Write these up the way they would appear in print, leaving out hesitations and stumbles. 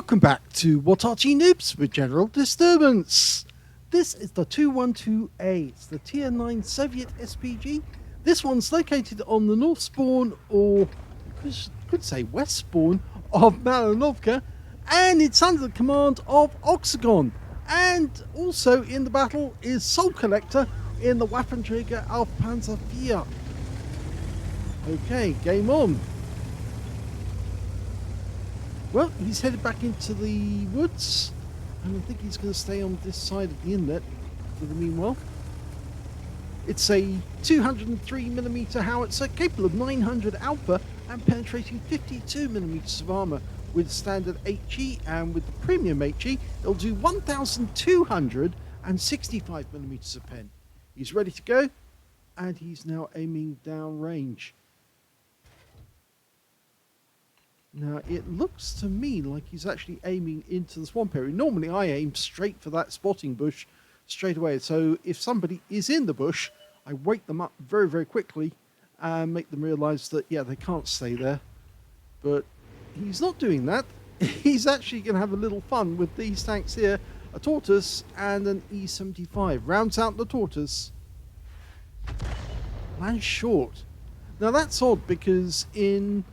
Welcome back to What Arty Noobs with General Disturbance. This is the 212A. It's the Tier 9 Soviet SPG. This one's located on the north spawn, or could say west spawn, of Malinovka, and it's under the command of Oxagon. And also in the battle is Soul Collector in the Waffenträger auf Panzer IV. Okay, game on. Well, he's headed back into the woods, and I think he's going to stay on this side of the inlet for the meanwhile. It's a 203mm howitzer capable of 900 alpha and penetrating 52mm of armour with standard HE, and with the premium HE it'll do 1265mm of pen. He's ready to go, and he's now aiming down range. Now, it looks to me like he's actually aiming into the swamp area. Normally, I aim straight for that spotting bush straight away. So if somebody is in the bush, I wake them up very, very quickly and make them realise that, yeah, they can't stay there. But he's not doing that. He's actually going to have a little fun with these tanks here. A Tortoise and an E75. Rounds out the Tortoise. Lands short. Now, that's odd because in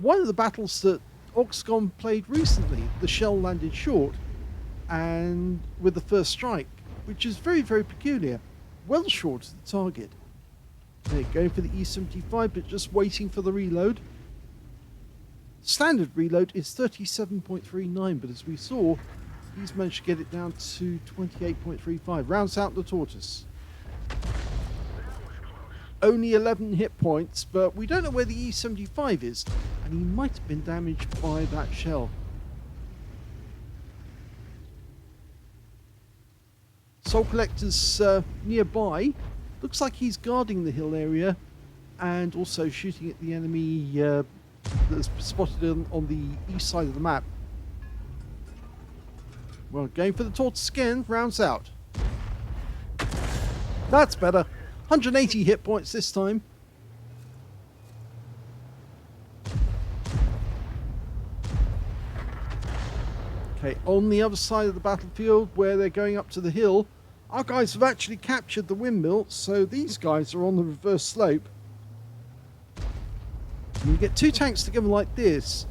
one of the battles that Oxagon played recently, the shell landed short and with the first strike, which is very, very peculiar. Well short of the target. They're going for the E75, but just waiting for the reload. Standard reload is 37.39, but as we saw, he's managed to get it down to 28.35. Rounds out the Tortoise. Only 11 hit points, but we don't know where the E75 is, and he might have been damaged by that shell. Soul Collector's nearby. Looks like he's guarding the hill area and also shooting at the enemy that's spotted on the east side of the map. Well, going for the Tortoise again, rounds out. That's better. 180 hit points this time. Okay, on the other side of the battlefield where they're going up to the hill, our guys have actually captured the windmill, so these guys are on the reverse slope. When you get two tanks together like this,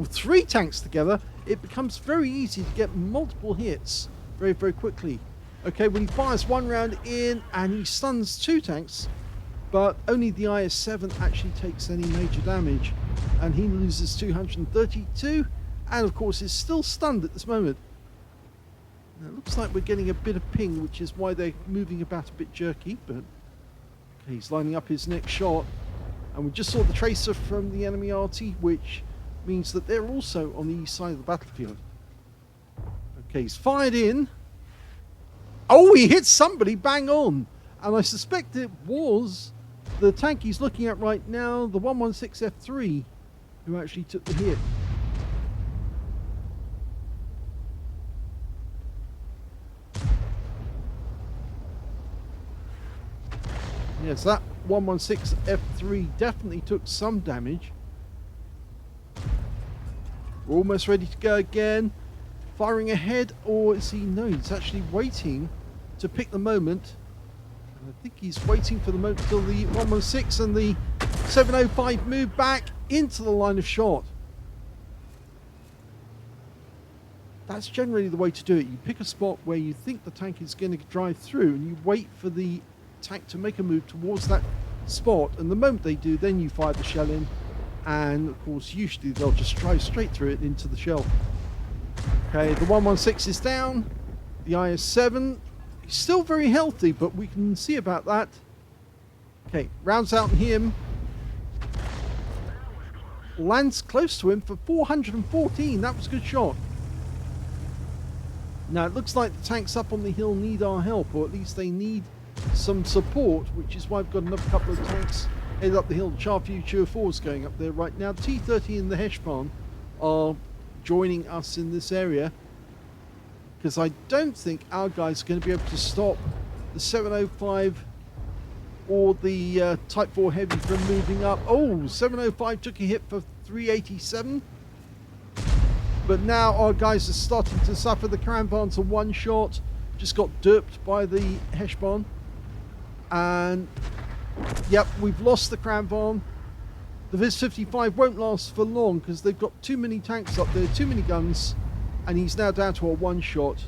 three tanks together, it becomes very easy to get multiple hits very, very quickly. Okay, when he fires one round in and he stuns two tanks, but only the IS-7 actually takes any major damage, and he loses 232, and of course is still stunned at this moment. Now, it looks like we're getting a bit of ping, which is why they're moving about a bit jerky, but okay, he's lining up his next shot, and we just saw the tracer from the enemy Arty, which means that they're also on the east side of the battlefield. Okay, he's fired in. Oh, he hit somebody bang on, and I suspect it was the tank he's looking at right now, the 116F3, who actually took the hit. Yes, that 116F3 definitely took some damage. We're almost ready to go again. Firing ahead, or is he? No, he's actually waiting to pick the moment. And I think he's waiting for the moment until the 116 and the 705 move back into the line of shot. That's generally the way to do it. You pick a spot where you think the tank is going to drive through, and you wait for the tank to make a move towards that spot, and the moment they do, then you fire the shell in, and of course usually they'll just drive straight through it into the shell. Okay, the 116 is down. The IS-7 is still very healthy, but we can see about that. Okay, rounds out on him. Lands close to him for 414. That was a good shot. Now, it looks like the tanks up on the hill need our help, or at least they need some support, which is why I've got another couple of tanks headed up the hill. The Char Future 4 is going up there right now. T-30 and the Heshpan are joining us in this area, because I don't think our guys are going to be able to stop the 705 or the Type 4 Heavy from moving up. Oh, 705 took a hit for 387. But now our guys are starting to suffer. The Cranvarn's a one shot. Just got derped by the Heshbon. And yep, we've lost the Cranvarn. The Viz 55 won't last for long because they've got too many tanks up there, too many guns, and he's now down to a one shot.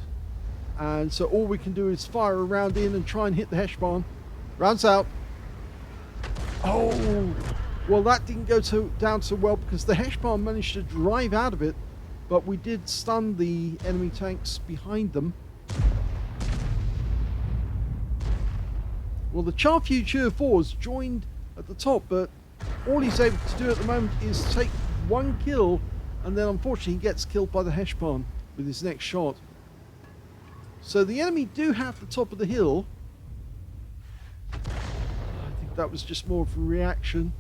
And so all we can do is fire a round in and try and hit the Heshbon. Rounds out. Oh, well, that didn't go down so well because the Heshbon managed to drive out of it, but we did stun the enemy tanks behind them. Well, the Charfu GeForce has joined at the top, but all he's able to do at the moment is take one kill, and then unfortunately he gets killed by the Heshbon with his next shot. So the enemy do have the top of the hill. I think that was just more of a reaction.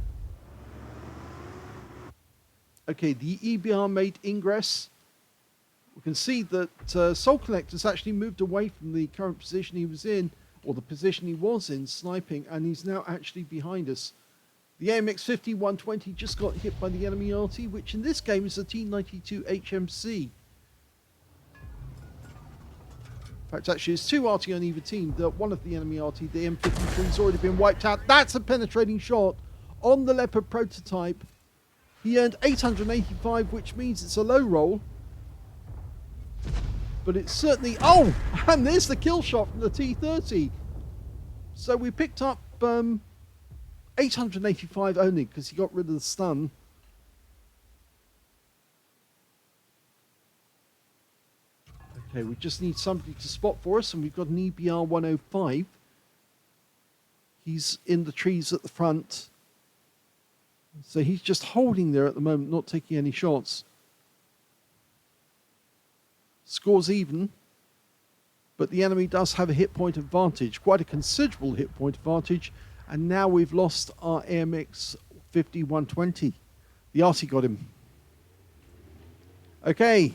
Okay, the EBR made ingress. We can see that Soul Collector's actually moved away from the current position he was in, or the position he was in, sniping, and he's now actually behind us. The AMX-50-120 just got hit by the enemy Arty, which in this game is a T92 HMC. In fact, actually, there's two Arty on either team. One of the enemy Arty, the M53, has already been wiped out. That's a penetrating shot on the Leopard prototype. He earned 885, which means it's a low roll. But it's certainly... Oh! And there's the kill shot from the T30. So we picked up 885 only because he got rid of the stun. Okay, we just need somebody to spot for us, and we've got an EBR-105. He's in the trees at the front. So he's just holding there at the moment, not taking any shots. Scores even, but the enemy does have a hit point advantage, quite a considerable hit point advantage, and now we've lost our AMX-50-120. The Arty got him. Okay.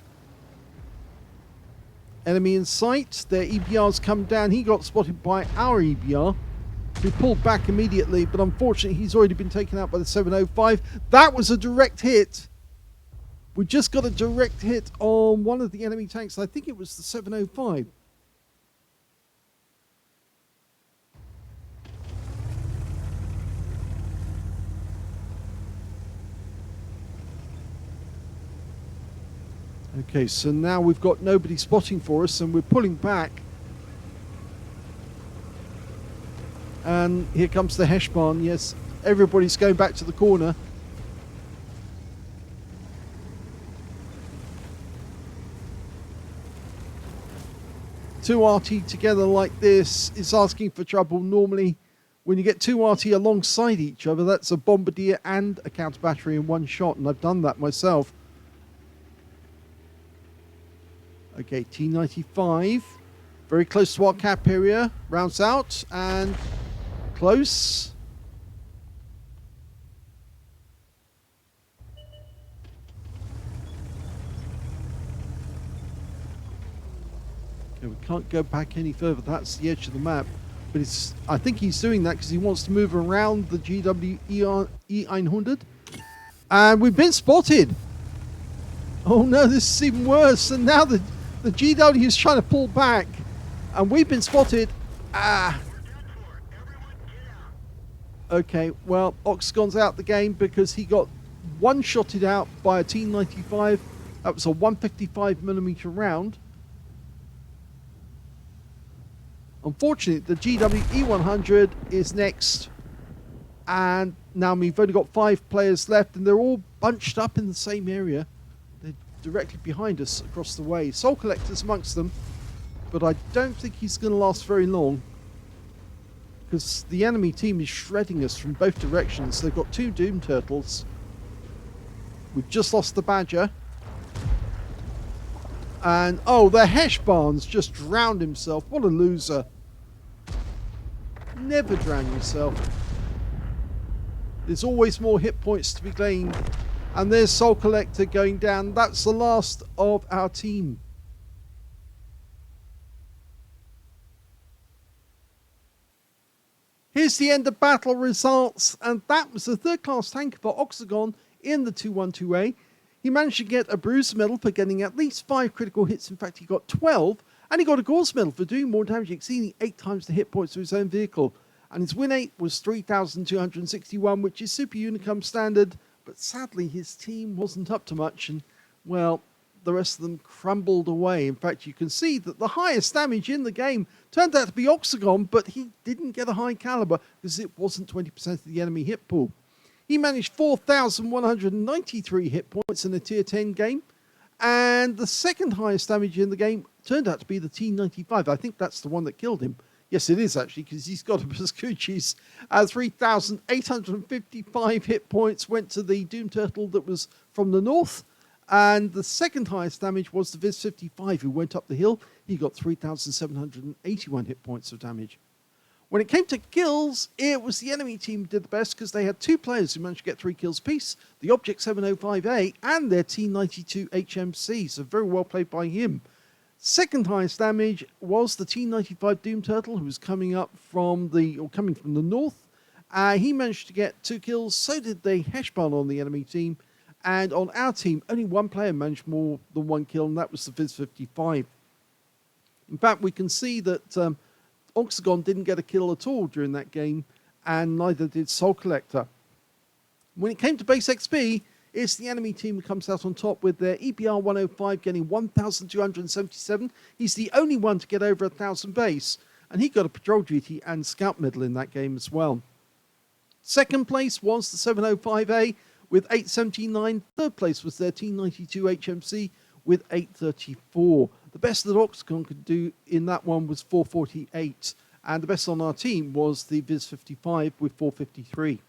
Enemy in sight. Their EBR's come down. He got spotted by our EBR, who pulled back immediately, but unfortunately he's already been taken out by the 705. That was a direct hit. We just got a direct hit on one of the enemy tanks. I think it was the 705. Okay, so now we've got nobody spotting for us, and we're pulling back. And here comes the Heshbon. Yes, everybody's going back to the corner. Two Arty together like this is asking for trouble. Normally, when you get two Arty alongside each other, that's a bombardier and a counter battery in one shot, and I've done that myself. Okay, T95, very close to our cap area, rounds out, and close. Okay, we can't go back any further. That's the edge of the map. But it's, I think he's doing that because he wants to move around the GW E900. And we've been spotted. Oh no, this is even worse. And now the GW is trying to pull back. And we've been spotted. Okay, well, Oxagon's out the game because he got one-shotted out by a T95. That was a 155mm round. Unfortunately, the GW E100 is next. And now we've only got 5 players left, and they're all bunched up in the same area. They're directly behind us across the way. Soul Collector's amongst them, but I don't think he's going to last very long, because the enemy team is shredding us from both directions. They've got 2 Doom Turtles. We've just lost the Badger. And, oh, the Heshbon's just drowned himself. What a loser. Never drown yourself. There's always more hit points to be gained. And there's Soul Collector going down. That's the last of our team. Here's the end of battle results. And that was the third class tanker for Oxagon in the 212A. He managed to get a Bruiser medal for getting at least 5 critical hits. In fact, he got 12. And he got a Gauze medal for doing more damage, exceeding 8 times the hit points of his own vehicle. And his win rate was 3,261, which is Super Unicum standard. But sadly, his team wasn't up to much. And, well, the rest of them crumbled away. In fact, you can see that the highest damage in the game turned out to be Oxagon, but he didn't get a high caliber because it wasn't 20% of the enemy hit pool. He managed 4,193 hit points in a tier 10 game. And the second highest damage in the game turned out to be the T95. I think that's the one that killed him. Yes, it is actually, because he's got a Pascucci's. 3,855 hit points went to the Doom Turtle that was from the north. And the second highest damage was the Viz55, who went up the hill. He got 3,781 hit points of damage. When it came to kills, it was the enemy team who did the best because they had 2 players who managed to get 3 kills apiece, the Object 705A and their T92 HMC, so very well played by him. Second highest damage was the T95 Doom Turtle, who was coming from the north. He managed to get 2 kills, so did the Heshbon on the enemy team. And on our team, only 1 player managed more than 1 kill, and that was the Viz55. In fact, we can see that Oxagon didn't get a kill at all during that game, and neither did Soul Collector. When it came to base XP, it's the enemy team who comes out on top with their EBR 105 getting 1,277. He's the only one to get over 1,000 base, and he got a patrol duty and scout medal in that game as well. Second place was the 705A with 879. Third place was their T92 HMC with 834. The best that Oxagon could do in that one was 448. And the best on our team was the Viz55 with 453.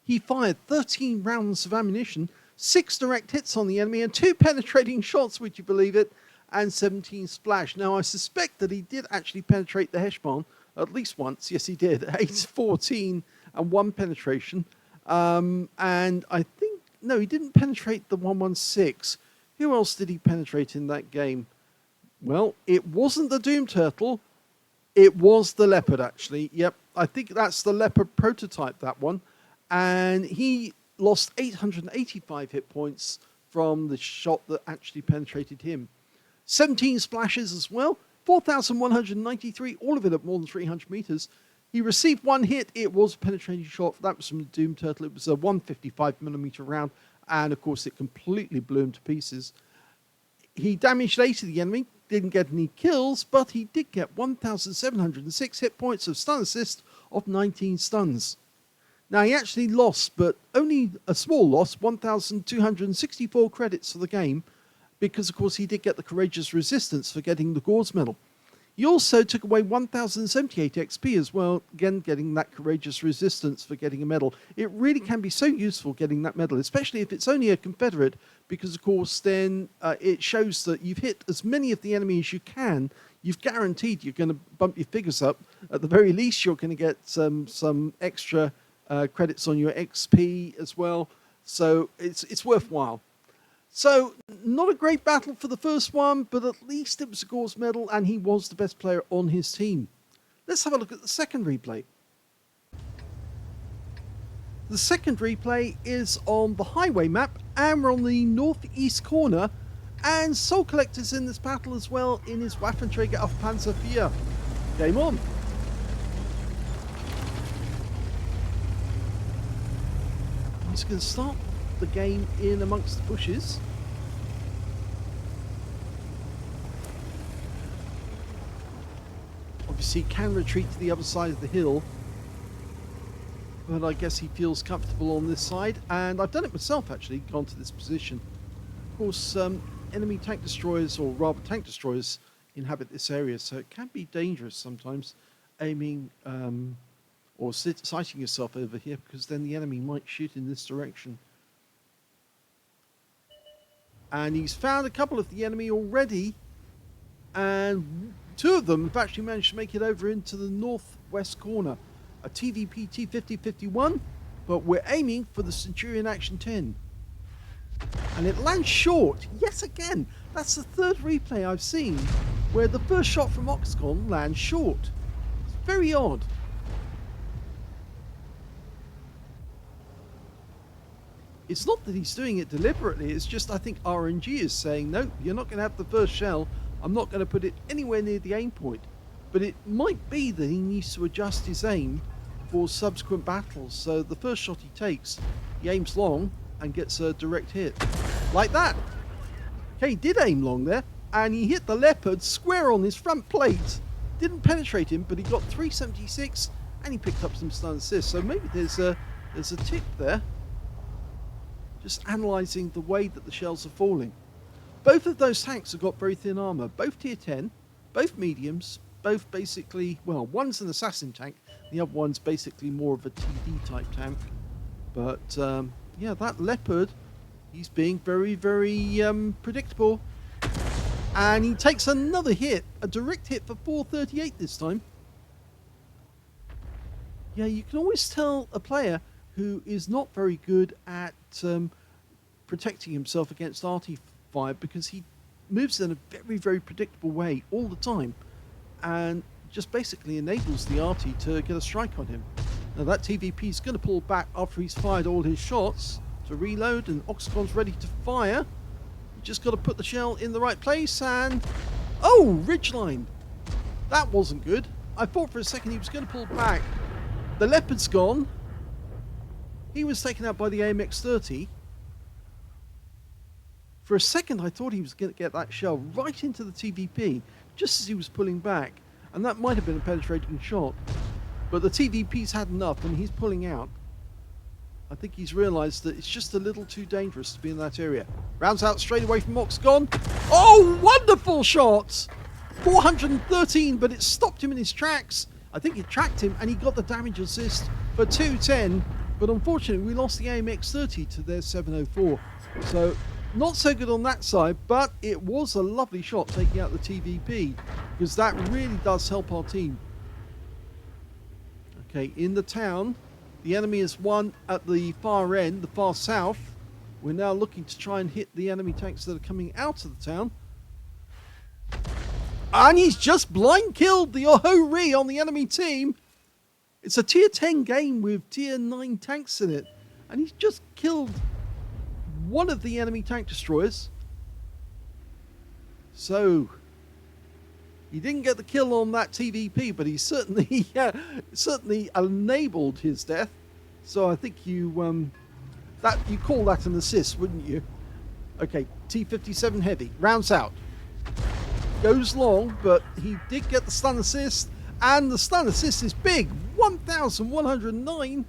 He fired 13 rounds of ammunition, 6 direct hits on the enemy, and 2 penetrating shots, would you believe it, and 17 splash. Now, I suspect that he did actually penetrate the Heshbon at least once. Yes, he did. 8, 14, and 1 penetration. And I think, no, he didn't penetrate the 116. Who else did he penetrate in that game? Well, it wasn't the Doom Turtle. It was the Leopard, actually. Yep, I think that's the Leopard prototype, that one. And he lost 885 hit points from the shot that actually penetrated him. 17 splashes as well. 4,193, all of it at more than 300 meters. He received 1 hit. It was a penetrating shot. That was from the Doom Turtle. It was a 155mm round. And, of course, it completely blew him to pieces. He damaged 8 of the enemy. Didn't get any kills, but he did get 1,706 hit points of stun assist of 19 stuns. Now, he actually lost, but only a small loss, 1,264 credits for the game, because, of course, he did get the Courageous Resistance for getting the Gauze medal. He also took away 1,078 XP as well, again getting that Courageous Resistance for getting a medal. It really can be so useful getting that medal, especially if it's only a Confederate, because of course then it shows that you've hit as many of the enemy as you can. You've guaranteed you're going to bump your figures up. At the very least, you're going to get some extra credits on your XP as well. So it's worthwhile. So, not a great battle for the first one, but at least it was a Gauze medal, and he was the best player on his team. Let's have a look at the second replay. The second replay is on the highway map, and we're on the northeast corner, and Soul Collector's in this battle as well in his Waffenträger auf Panzer IV. Game on. He's going to start the game in amongst the bushes. Obviously, he can retreat to the other side of the hill, but I guess he feels comfortable on this side, and I've done it myself actually, gone to this position. Of course, enemy tank destroyers, or rather tank destroyers, inhabit this area, so it can be dangerous sometimes aiming or sighting yourself over here, because then the enemy might shoot in this direction. And he's found a couple of the enemy already, and 2 of them have actually managed to make it over into the northwest corner. A TVP T5051, but we're aiming for the Centurion Action 10. And it lands short, yet again. That's the 3rd replay I've seen where the first shot from Oxagon lands short. It's very odd. It's not that he's doing it deliberately, it's just I think RNG is saying, no, you're not going to have the first shell, I'm not going to put it anywhere near the aim point. But it might be that he needs to adjust his aim for subsequent battles, so the first shot he takes, he aims long and gets a direct hit. Like that! Okay, he did aim long there, and he hit the leopard square on his front plate. Didn't penetrate him, but he got 376, and he picked up some stun assists, so maybe there's a tip there. Just analysing the way that the shells are falling. Both of those tanks have got very thin armour, both tier 10, both mediums, both basically, well, one's an assassin tank, the other one's basically more of a TD type tank. But yeah, that leopard, he's being very, very predictable. And he takes another hit, a direct hit for 438 this time. Yeah, you can always tell a player who is not very good at protecting himself against Arty fire, because he moves in a very, very predictable way all the time and just basically enables the Arty to get a strike on him. Now that TVP is going to pull back after he's fired all his shots to reload, and Oxagon's ready to fire. You just got to put the shell in the right place, and oh, ridgeline. That wasn't good. I thought for a second he was going to pull back. The leopard's gone. He was taken out by the AMX-30. For a second, I thought he was going to get that shell right into the TVP, just as he was pulling back. And that might have been a penetrating shot. But the TVP's had enough, and he's pulling out. I think he's realised that it's just a little too dangerous to be in that area. Rounds out straight away from Oxagon. Oh, wonderful shot! 413, but it stopped him in his tracks. I think it tracked him, and he got the damage assist for 210. But unfortunately, we lost the AMX-30 to their 704. So, not so good on that side, but it was a lovely shot taking out the TVP, because that really does help our team. Okay, in the town, the enemy is one at the far end, the far south. We're now looking to try and hit the enemy tanks that are coming out of the town. And he's just blind killed the Ohori on the enemy team. It's a tier 10 game with tier 9 tanks in it. And he's just killed one of the enemy tank destroyers. So, he didn't get the kill on that TVP, but he certainly certainly enabled his death. So I think you call that an assist, wouldn't you? Okay, T57 heavy rounds out, goes long, but he did get the stun assist, and the stun assist is big, 1,109.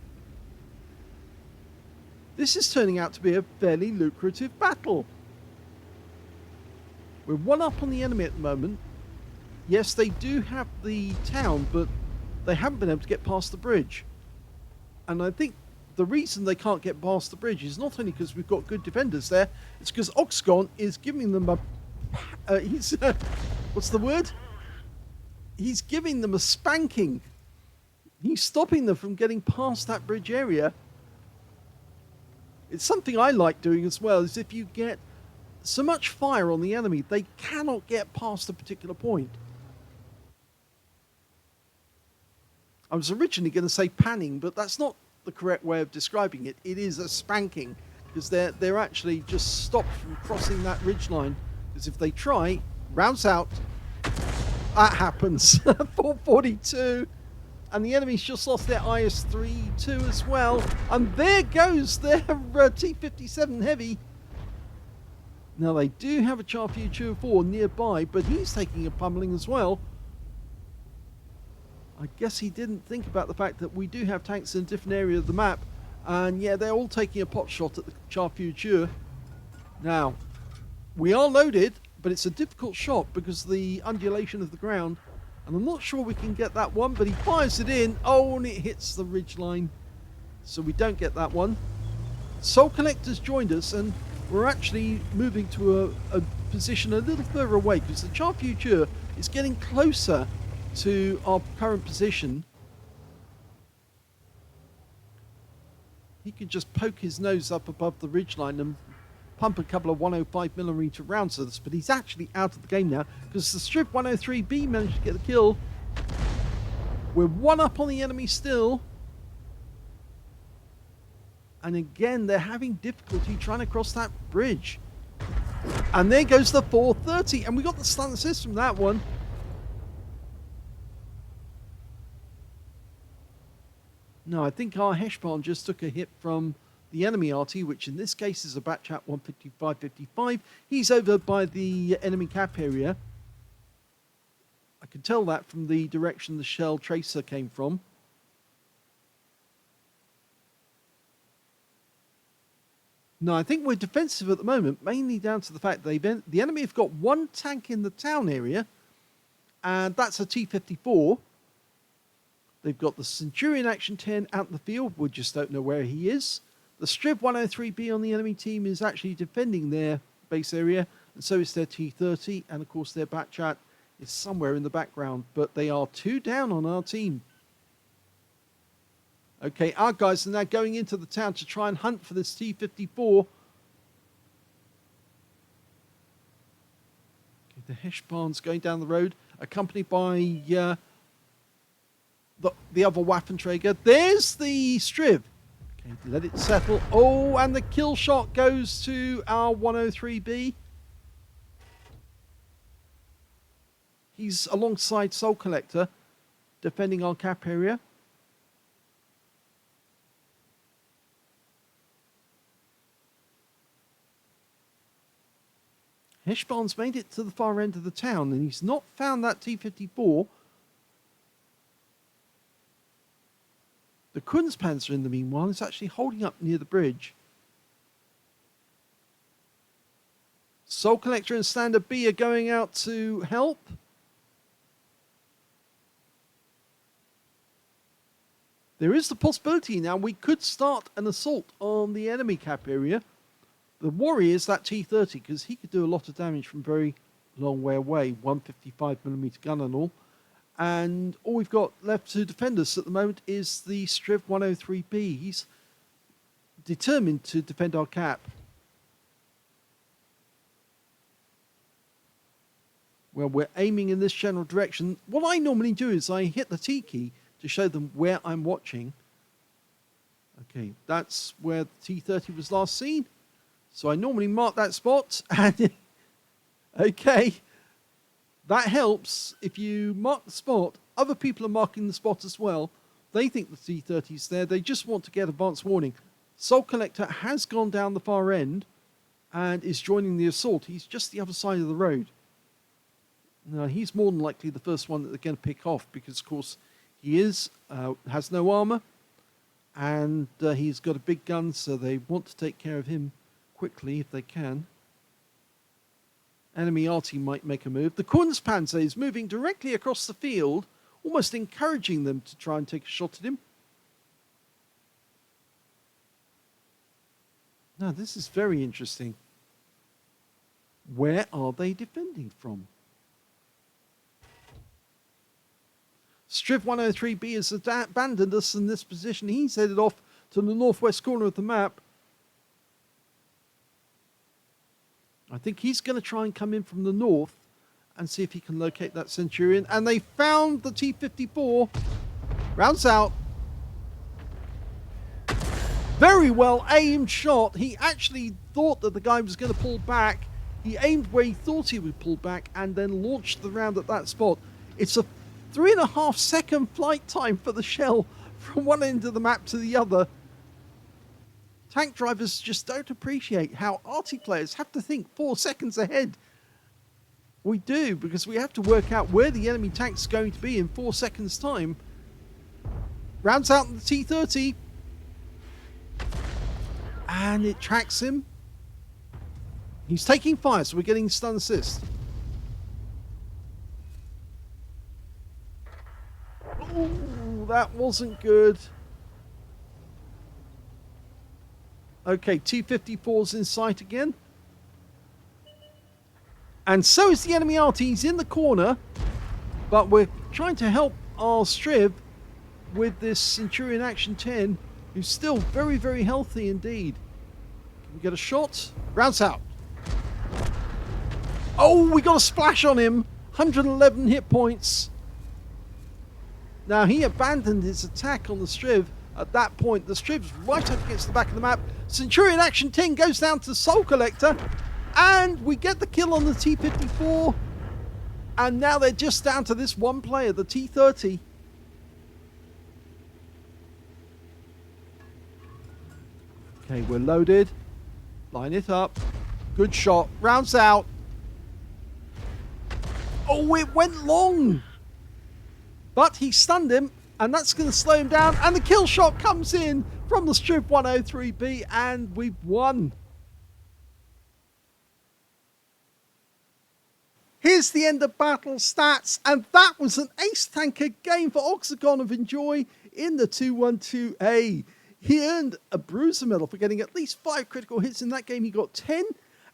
This is turning out to be a fairly lucrative battle. We're one up on the enemy at the moment. Yes, they do have the town, but they haven't been able to get past the bridge. And I think the reason they can't get past the bridge is not only because we've got good defenders there, it's because Oxagon is giving them a... what's the word? He's giving them a spanking. He's stopping them from getting past that bridge area. It's something I like doing as well, is if you get so much fire on the enemy, they cannot get past a particular point. I was originally going to say panning, but that's not the correct way of describing it. It is a spanking, because they're actually just stopped from crossing that ridgeline. Because if they try, rounds out, that happens. 442, and the enemy's just lost their IS-3 too as well. And there goes their T57 heavy. Now they do have a Charfu 204 nearby, but he's taking a pummeling as well. I guess he didn't think about the fact that we do have tanks in a different area of the map. And yeah, they're all taking a pot shot at the Charfu. Now, we are loaded, but it's a difficult shot because of the undulation of the ground. And I'm not sure we can get that one, but he fires it in. Oh, and it hits the ridgeline. So we don't get that one. Soul Collector's joined us, and we're actually moving to a position a little further away because the Charfu is getting closer to our current position. He could just poke his nose up above the ridgeline and pump a couple of 105mm rounds at us, but he's actually out of the game now because the Strip 103B managed to get the kill. We're one up on the enemy still. And again, they're having difficulty trying to cross that bridge. And there goes the 430. And we got the stun assist from that one. No, I think our Heshbon just took a hit from the enemy Arty, which in this case is a batch at 155.55. He's over by the enemy cap area. I can tell that from the direction the shell tracer came from. No, I think we're defensive at the moment, mainly down to the fact that the enemy have got one tank in the town area, and that's a T-54. They've got the Centurion Action 10 out in the field. We just don't know where he is. The Striv 103B on the enemy team is actually defending their base area, and so is their T-30, and of course their Batchat is somewhere in the background, but they are 2 down on our team. Okay, our guys are now going into the town to try and hunt for this T-54. Okay, the Heshbon's going down the road, accompanied by the other Waffenträger. There's the Striv. Okay, let it settle. Oh, and the kill shot goes to our 103B. He's alongside Soul Collector, defending our cap area. Heshbon's made it to the far end of the town, and he's not found that T-54. The Kunstpanzer, in the meanwhile, is actually holding up near the bridge. Soul Collector and Standard B are going out to help. There is the possibility now we could start an assault on the enemy cap area. The worry is that T-30, because he could do a lot of damage from very long way away, 155mm gun and all. And all we've got left to defend us at the moment is the Striv 103B. He's determined to defend our cap. Well, we're aiming in this general direction. What I normally do is I hit the T key to show them where I'm watching. Okay, that's where the T-30 was last seen. So I normally mark that spot, and okay, that helps. If you mark the spot, other people are marking the spot as well. They think the T-30 is there. They just want to get advance warning. Soul Collector has gone down the far end and is joining the assault. He's just the other side of the road. Now, he's more than likely the first one that they're going to pick off because, of course, he has no armor, and he's got a big gun, so they want to take care of him quickly if they can. Enemy Arty might make a move. The Kunstpanzer is moving directly across the field, almost encouraging them to try and take a shot at him. Now, this is very interesting. Where are they defending from? Striv 103B has abandoned us in this position. He's headed off to the northwest corner of the map. I think he's going to try and come in from the north and see if he can locate that Centurion. And they found the T-54. Rounds out. Very well aimed shot. He actually thought that the guy was going to pull back. He aimed where he thought he would pull back and then launched the round at that spot. It's a 3.5 second flight time for the shell from one end of the map to the other. Tank drivers just don't appreciate how Arty players have to think 4 seconds ahead. We do, because we have to work out where the enemy tank's going to be in 4 seconds' time. Rounds out the T-30. And it tracks him. He's taking fire, so we're getting stun assist. Ooh, that wasn't good. Okay, T-54's in sight again. And so is the enemy Arty. He's in the corner. But we're trying to help our Striv with this Centurion Action 10, who's still very, very healthy indeed. Can we get a shot? Rounds out. Oh, we got a splash on him. 111 hit points. Now, he abandoned his attack on the Striv, At that point, the Strib's right up against the back of the map. Centurion Action 10 goes down to Soul Collector, and we get the kill on the T-54. And now they're just down to this one player, the T-30. Okay, we're loaded. Line it up. Good shot. Rounds out. Oh, it went long. But he stunned him, and that's going to slow him down. And the kill shot comes in from the Strib 103B, and we've won. Here's the end of battle stats, and that was an ace tanker game for Oxagon of ENJ0Y in the 212A. He earned a bruiser medal for getting at least 5 critical hits in that game. He got 10,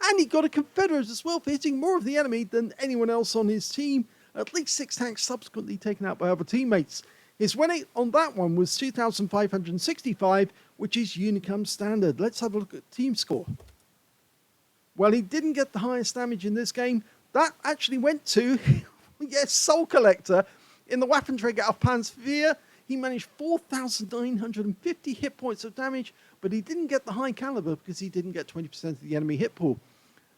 and he got a Confederate as well for hitting more of the enemy than anyone else on his team. At least 6 tanks subsequently taken out by other teammates. His win rate on that one was 2,565, which is Unicum standard. Let's have a look at team score. Well, he didn't get the highest damage in this game. That actually went to, yes, Soul Collector. In the Waffenträger auf Panzerwehr, he managed 4,950 hit points of damage, but he didn't get the high caliber because he didn't get 20% of the enemy hit pool.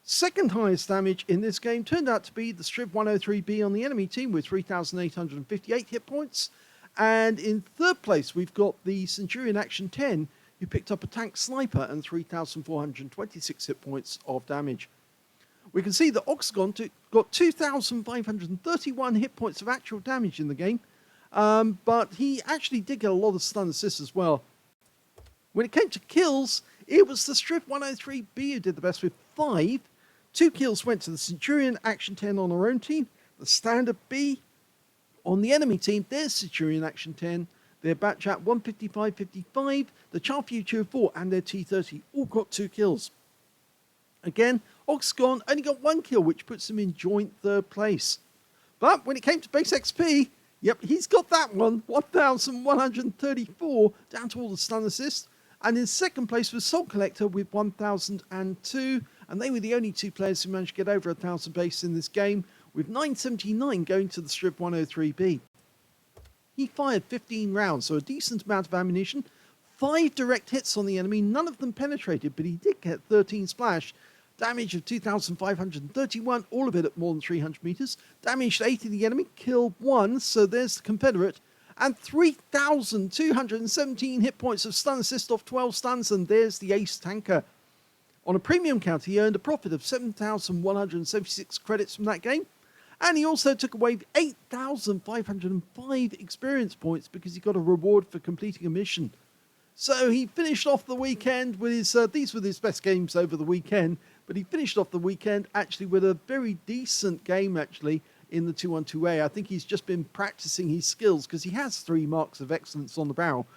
Second highest damage in this game turned out to be the Strib 103B on the enemy team with 3,858 hit points. And in third place, we've got the Centurion Action 10, who picked up a tank sniper and 3,426 hit points of damage. We can see that Oxagon got 2,531 hit points of actual damage in the game, but he actually did get a lot of stun assists as well. When it came to kills, it was the Strib 103B who did the best with 5. 2 kills went to the Centurion Action 10 on our own team, the Standard B on the enemy team. There's Centurion Action 10, their batch at 155.55, the Charfu 204 and their T30 all got 2 kills. Again, Oxagon only got 1 kill, which puts him in joint third place. But when it came to base XP, yep, he's got that one, 1,134, down to all the stun assists. And in second place was Soul Collector with 1,002, and they were the only 2 players who managed to get over 1,000 base in this game, with 979 going to the Strib 103B. He fired 15 rounds, so a decent amount of ammunition, 5 direct hits on the enemy, none of them penetrated, but he did get 13 splash. Damage of 2,531, all of it at more than 300 meters. Damaged 8 of the enemy, killed 1, so there's the Confederate. And 3,217 hit points of stun assist off 12 stuns, and there's the ace tanker. On a premium count, he earned a profit of 7,176 credits from that game. And he also took away 8,505 experience points because he got a reward for completing a mission. So he finished off the weekend with his, these were his best games over the weekend, but he finished off the weekend actually with a very decent game actually in the 212A. I think he's just been practicing his skills because he has 3 marks of excellence on the barrel.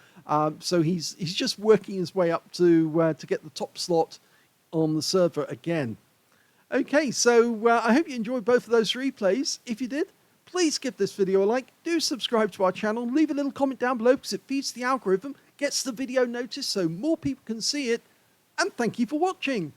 So he's just working his way up to get the top slot on the server again. Okay, so I hope you enjoyed both of those replays. If you did, please give this video a like, do subscribe to our channel, leave a little comment down below because it feeds the algorithm, gets the video noticed so more people can see it, and thank you for watching.